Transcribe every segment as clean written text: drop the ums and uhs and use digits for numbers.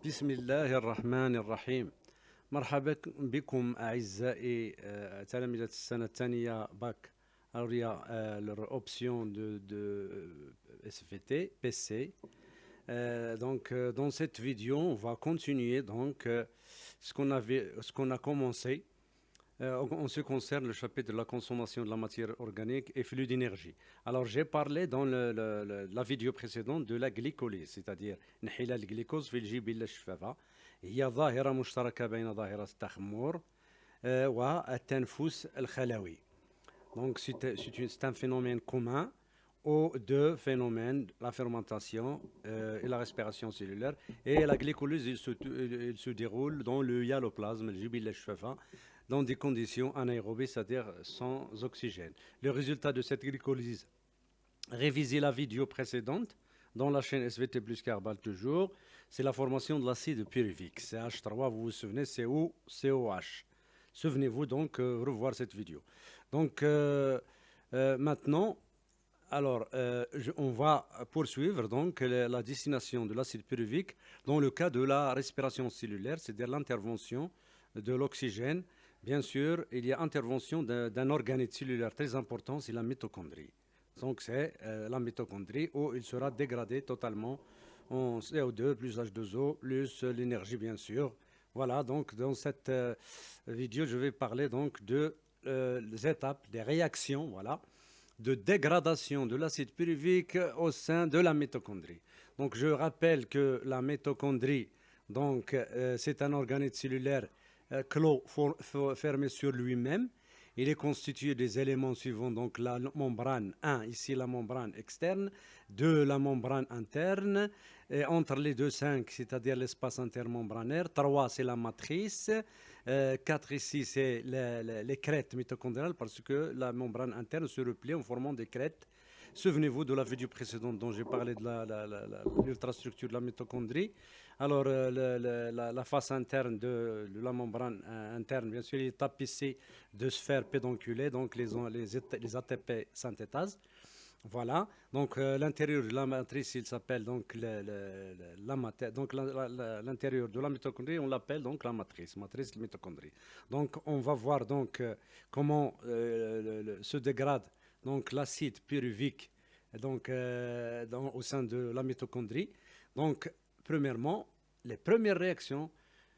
بسم الله الرحمن الرحيم. مرحبا بكم أعزائي تلاميذ السنة الثانية باك أوريا l'option de SVT, PC. Dans cette vidéo, on va continuer ce qu'on a commencé en ce qui concerne le chapitre de la consommation de la matière organique et flux d'énergie. Alors, j'ai parlé dans la vidéo précédente de la glycolyse, c'est-à-dire نحيل الجليكوز في الجيب إلى الشفافة. هي ظاهرة مشتركة بين ظاهرة التخمر والتنفس الخلوي. Donc, c'est un phénomène commun aux deux phénomènes, la fermentation et la respiration cellulaire. Et la glycolyse, il se déroule dans le hyaloplasme, le jibille الشفافة, dans des conditions anaérobies, c'est-à-dire sans oxygène. Le résultat de cette glycolyse, révisez la vidéo précédente dans la chaîne SVT plus Carbal toujours, c'est la formation de l'acide pyruvique. CH3, vous vous souvenez, COH. Souvenez-vous donc revoir cette vidéo. Donc maintenant, alors on va poursuivre donc la destination de l'acide pyruvique dans le cas de la respiration cellulaire, c'est-à-dire l'intervention de l'oxygène. Bien sûr, il y a intervention d'un organe cellulaire très important, c'est la mitochondrie. Donc c'est la mitochondrie où il sera dégradé totalement en CO2 plus H2O plus l'énergie bien sûr. Voilà, donc dans cette vidéo, je vais parler donc de les étapes, des réactions, voilà, de dégradation de l'acide pyruvique au sein de la mitochondrie. Donc je rappelle que la mitochondrie, donc c'est un organe cellulaire clos fermé sur lui-même. Il est constitué des éléments suivants, donc la membrane 1, ici la membrane externe, 2 la membrane interne, et entre les deux 5, c'est-à-dire l'espace intermembranaire, 3 c'est la matrice, 4 ici c'est les crêtes mitochondriales parce que la membrane interne se replie en formant des crêtes. Souvenez-vous de la vidéo précédente dont j'ai parlé de l'ultrastructure de la mitochondrie. Alors, la face interne de la membrane interne, bien sûr, est tapissée de sphères pédonculées, donc les ATP synthétases. Voilà, donc l'intérieur de la matrice, il s'appelle donc l'intérieur de la mitochondrie, on l'appelle donc la matrice de mitochondrie. Donc on va voir donc comment se dégrade donc l'acide pyruvique donc au sein de la mitochondrie. Donc premièrement, les premières réactions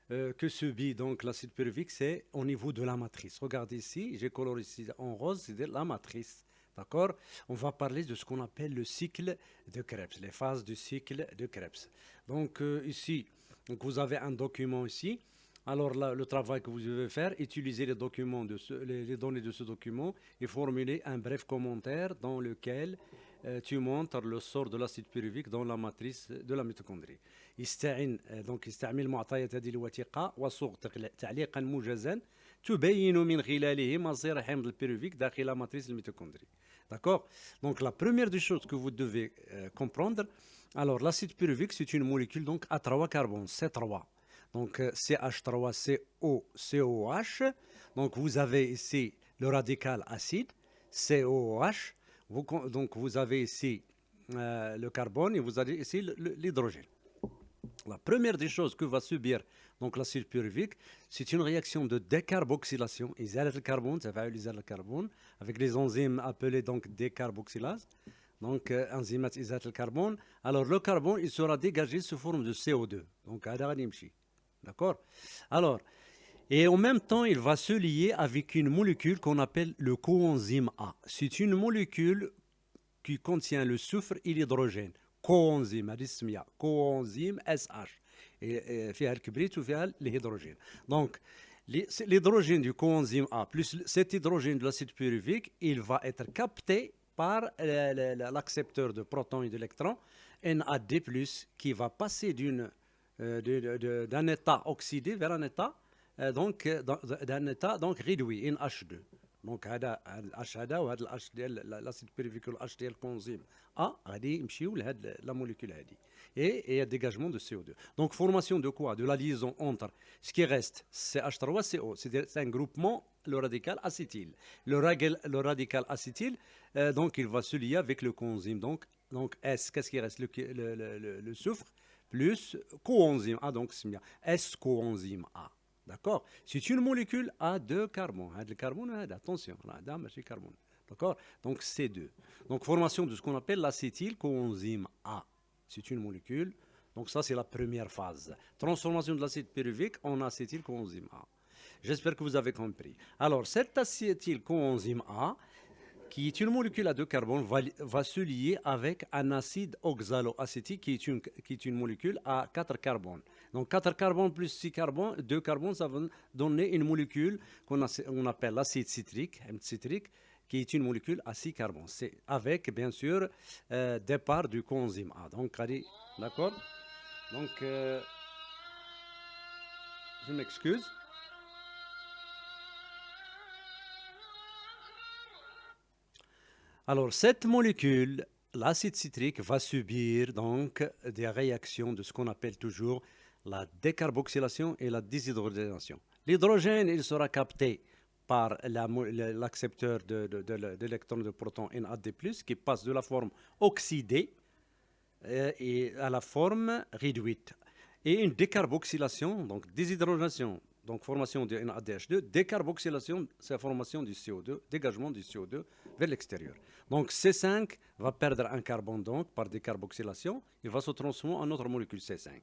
que subit donc l'acide pyruvique, c'est au niveau de la matrice. Regardez ici, j'ai coloré ici en rose, c'est la matrice. D'accord? On va parler de ce qu'on appelle le cycle de Krebs, les phases du cycle de Krebs. Donc ici, donc vous avez un document ici. Alors là, le travail que vous devez faire, utiliser les documents les données de ce document et formuler un bref commentaire dans lequel tu montres le sort de l'acide pyruvique dans la matrice de la mitochondrie. يستعمل معطيات هذه الوثيقة وصوغ تعليقا موجزا تبين من خلاله مصير حمض البيروفيك داخل ماتريس الميتوكوندري. D'accord? Donc la première des choses que vous devez comprendre, alors l'acide pyruvique c'est une molécule donc à 3 carbones, C3. Donc CH3CO, COH. Donc vous avez ici le radical acide, COH. Donc vous avez ici le carbone et vous avez ici l'hydrogène. La première des choses que va subir donc l'acide pyruvique, c'est une réaction de décarboxylation, إزالة الكربون, تفاعل إزالة الكربون, avec les enzymes appelées donc décarboxylase, donc enzymes إزالة الكربون. Alors le carbone, il sera dégagé sous forme de CO2. Donc هذا غادي يمشي. D'accord? Alors, et en même temps, il va se lier avec une molécule qu'on appelle le coenzyme A. C'est une molécule qui contient le soufre et l'hydrogène. coenzyme هذه السميه coenzyme SH فيها الكبريت وفيها الهيدروجين. Donc l'hydrogène du coenzyme A plus cet hydrogène de l'acide pyruvique, il va être capté par l'accepteur de protons et d'électrons NAD+, qui va passer d'un état oxydé vers un état d'un état donc réduit NH2. دونك هذا الاتش هذا وهذا الاتش ديال لاسيد بيريفيك والاتش ديال الكونزيم غادي يمشيو لهاد لا موليكول هادي et dégagement de CO2. Donc formation de quoi? De la liaison entre ce qui reste CH3CO, c'est un groupement, le radical acétyl. Le radical acétyl, donc il va se lier avec le coenzyme. Donc S, qu'est-ce qui reste? Le soufre plus coenzyme A, donc c'est bien S-coenzyme A. D'accord? C'est une molécule à deux carbones. Le carbone, attention, là, c'est carbone. D'accord? Donc C2. Donc formation de ce qu'on appelle l'acétylcoenzyme A. C'est une molécule. Donc ça, c'est la première phase. Transformation de l'acide pyruvique en acétylcoenzyme A. J'espère que vous avez compris. Alors, cet acétylcoenzyme A, qui est une molécule à deux carbones, va se lier avec un acide oxaloacétique, qui est une molécule à quatre carbones. Donc 4 carbones plus 6 carbones, 2 carbones, ça va donner une molécule qu'on appelle l'acide citrique, qui est une molécule à 6 carbones. C'est avec, bien sûr, départ du coenzyme A. Donc, d'accord? Donc, je m'excuse. Alors, cette molécule, l'acide citrique, va subir donc des réactions de ce qu'on appelle toujours la décarboxylation et la déshydrogénation. L'hydrogène, il sera capté par l'accepteur d'électrons de protons NAD+, qui passe de la forme oxydée et à la forme réduite. Et une décarboxylation, donc déshydrogénation, donc formation de NADH2, décarboxylation, c'est la formation du CO2, dégagement du CO2 vers l'extérieur. Donc C5 va perdre un carbone donc par décarboxylation, il va se transformer en autre molécule C5.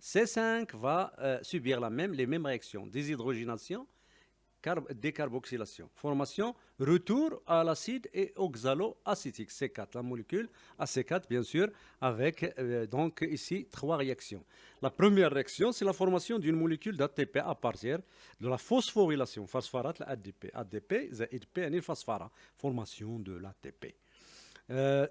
C5 va subir les mêmes réactions, déshydrogénation, décarboxylation, formation, retour à l'acide et oxaloacétique, C4, la molécule AC4 bien sûr, avec donc ici 3 réactions. La première réaction, c'est la formation d'une molécule d'ATP à partir de la phosphorylation, phosphorate, ADP, ADP, ZADP, phosphara, formation de l'ATP.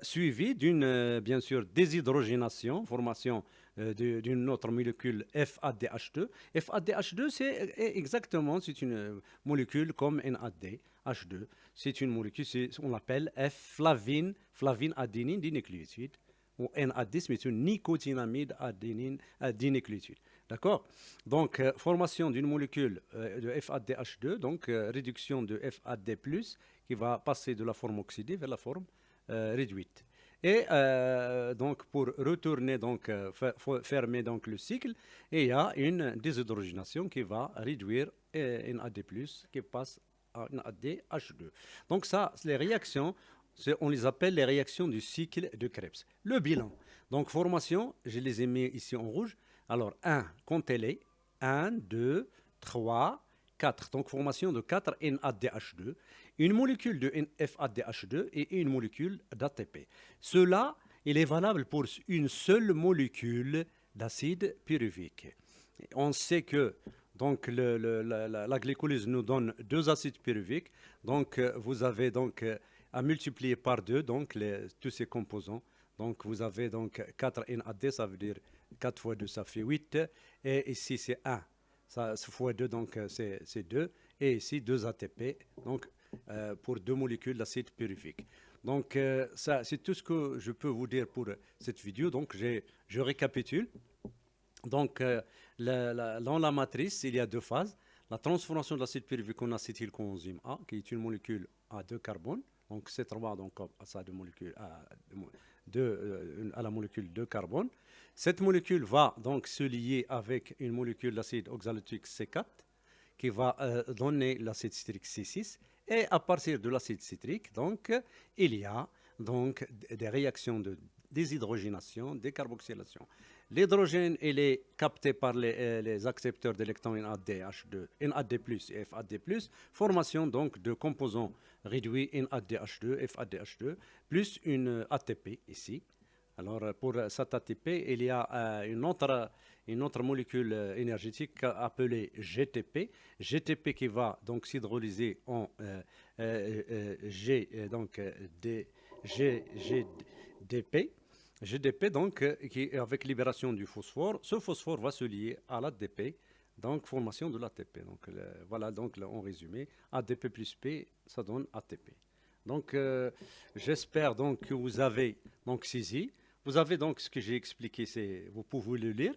Suivi d'une, bien sûr, déshydrogénation, formation d'une autre molécule FADH2. FADH2, c'est exactement, c'est une molécule comme NADH2. C'est une molécule, on l'appelle F-flavine, flavine adénine dinucléotide. Ou NAD, c'est une nicotinamide adénine dinucléotide. D'accord? Donc, formation d'une molécule de FADH2, donc réduction de FAD+, qui va passer de la forme oxydée vers la forme réduite. Et donc pour retourner donc fermer donc le cycle, et il y a une déshydrogénation qui va réduire NAD+ qui passe à NADH2. Donc ça, les réactions, on les appelle les réactions du cycle de Krebs. Le bilan. Donc formation, je les ai mis ici en rouge. Alors 1, comptez-les. 1, 2, 3, 4. Donc formation de 4 NADH2, une molécule de FADH2 et une molécule d'ATP. Cela, il est valable pour une seule molécule d'acide pyruvique. On sait que donc la glycolyse nous donne 2 acides pyruviques. Donc vous avez donc à multiplier par 2 donc tous ces composants. Donc vous avez donc 4 NAD, ça veut dire 4 fois 2, ça fait 8. Et ici c'est 1. Ça fois 2, donc c'est 2. Et ici 2 ATP, donc pour 2 molécules d'acide pyruvique. Donc ça, c'est tout ce que je peux vous dire pour cette vidéo. Donc je récapitule. Donc dans la matrice, il y a 2 phases. La transformation de l'acide pyruvique en acétylcoenzyme A, qui est une molécule à 2 carbones. Donc C3, donc ça de molécule à la molécule de carbone. Cette molécule va donc se lier avec une molécule d'acide oxalotique C4 qui va donner l'acide citrique C6. Et à partir de l'acide citrique, donc, il y a donc des réactions de déshydrogénation, décarboxylation. L'hydrogène, il est capté par les accepteurs d'électrons NADH2, NAD+, et FAD+, formation donc de composants réduits NADH2, FADH2, plus une ATP ici. Alors pour cet ATP, il y a une autre molécule énergétique appelée GTP. GTP qui va donc s'hydrolyser en GDP. GDP donc qui avec libération du phosphore. Ce phosphore va se lier à l'ADP, donc formation de l'ATP. Donc voilà donc là, en résumé, ADP plus P, ça donne ATP. Donc j'espère donc que vous avez donc saisi. Vous avez donc ce que j'ai expliqué, vous pouvez le lire.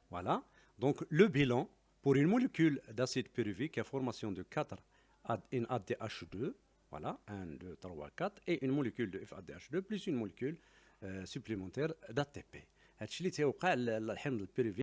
Voilà. Donc le bilan pour une molécule d'acide pyruvique à formation de 4 NADH2, voilà, 1, 2, 3, 4, et une molécule de FADH2 plus une molécule supplémentaire d'ATP. هادشي اللي تيوقع الحمض البيروفيك